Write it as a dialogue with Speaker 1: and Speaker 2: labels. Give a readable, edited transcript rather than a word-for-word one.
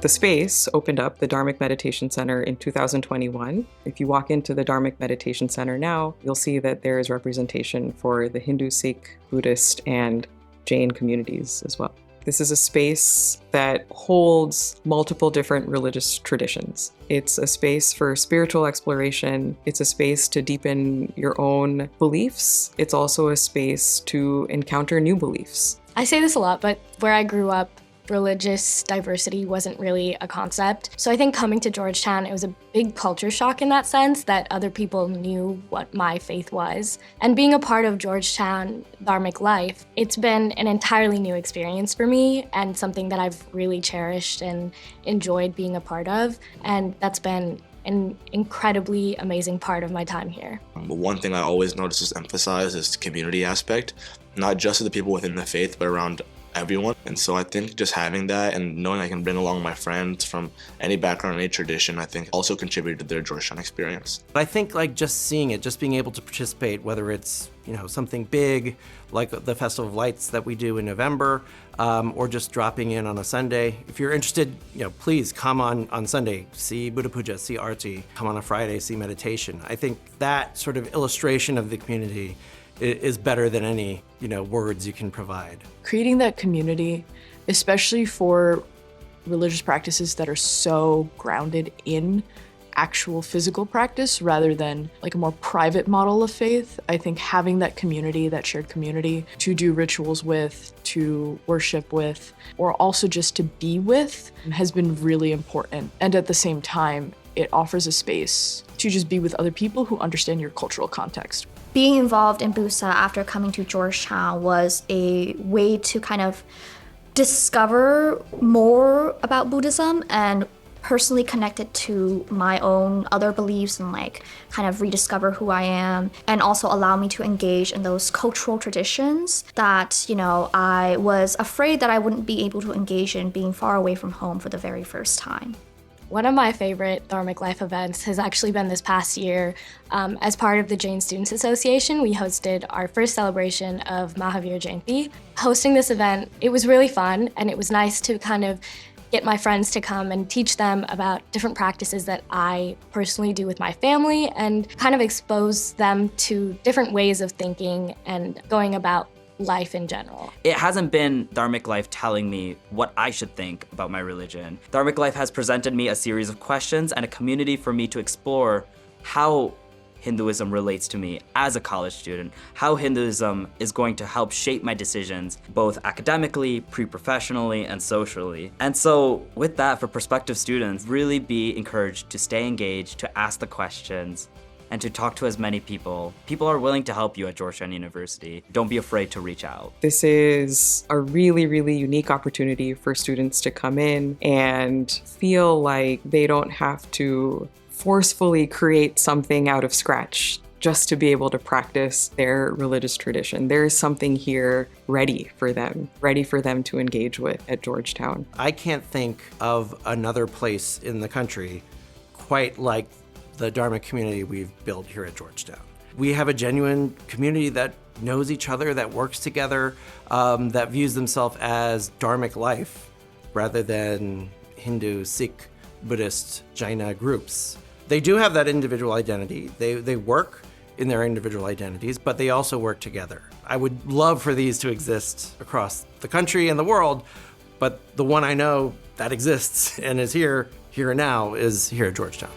Speaker 1: The space opened up, the Dharmic Meditation Center, in 2021. If you walk into the Dharmic Meditation Center now, you'll see that there is representation for the Hindu, Sikh, Buddhist, and Jain communities as well. This is a space that holds multiple different religious traditions. It's a space for spiritual exploration. It's a space to deepen your own beliefs. It's also a space to encounter new beliefs.
Speaker 2: I say this a lot, but where I grew up, religious diversity wasn't really a concept. So I think coming to Georgetown, it was a big culture shock in that sense, that other people knew what my faith was. And being a part of Georgetown Dharmic Life, it's been an entirely new experience for me and something that I've really cherished and enjoyed being a part of. And that's been an incredibly amazing part of my time here.
Speaker 3: But one thing I always notice is emphasize is the community aspect, not just to the people within the faith, but around everyone. And so I think just having that and knowing I can bring along my friends from any background, any tradition, I think also contributed to their Georgetown experience.
Speaker 4: I think just seeing it, just being able to participate, whether it's something big like the Festival of Lights that we do in November, or just dropping in on a Sunday. If you're interested, please come on Sunday, see Buddha Puja, see Arti, come on a Friday, see meditation. I think that sort of illustration of the community is better than any words you can provide.
Speaker 5: Creating that community, especially for religious practices that are so grounded in actual physical practice rather than like a more private model of faith, I think having that community, that shared community to do rituals with, to worship with, or also just to be with has been really important. And at the same time, it offers a space to just be with other people who understand your cultural context.
Speaker 6: Being involved in Busa after coming to Georgetown was a way to kind of discover more about Buddhism and personally connect it to my own other beliefs and kind of rediscover who I am, and also allow me to engage in those cultural traditions that, I was afraid that I wouldn't be able to engage in being far away from home for the very first time.
Speaker 2: One of my favorite Dharmic Life events has actually been this past year. As part of the Jain Students Association, we hosted our first celebration of Mahavir Jayanti. Hosting this event, it was really fun, and it was nice to kind of get my friends to come and teach them about different practices that I personally do with my family and kind of expose them to different ways of thinking and going about life in general.
Speaker 7: It hasn't been Dharmic Life telling me what I should think about my religion. Dharmic Life has presented me a series of questions and a community for me to explore how Hinduism relates to me as a college student, how Hinduism is going to help shape my decisions, both academically, pre-professionally, and socially. And so with that, for prospective students, really be encouraged to stay engaged, to ask the questions, and to talk to as many people. People are willing to help you at Georgetown University. Don't be afraid to reach out.
Speaker 1: This is a really, really unique opportunity for students to come in and feel like they don't have to forcefully create something out of scratch just to be able to practice their religious tradition. There is something here ready for them to engage with at Georgetown.
Speaker 4: I can't think of another place in the country quite like the Dharmic community we've built here at Georgetown. We have a genuine community that knows each other, that works together, that views themselves as Dharmic life rather than Hindu, Sikh, Buddhist, Jaina groups. They do have that individual identity. They work in their individual identities, but they also work together. I would love for these to exist across the country and the world, but the one I know that exists and is here and now is here at Georgetown.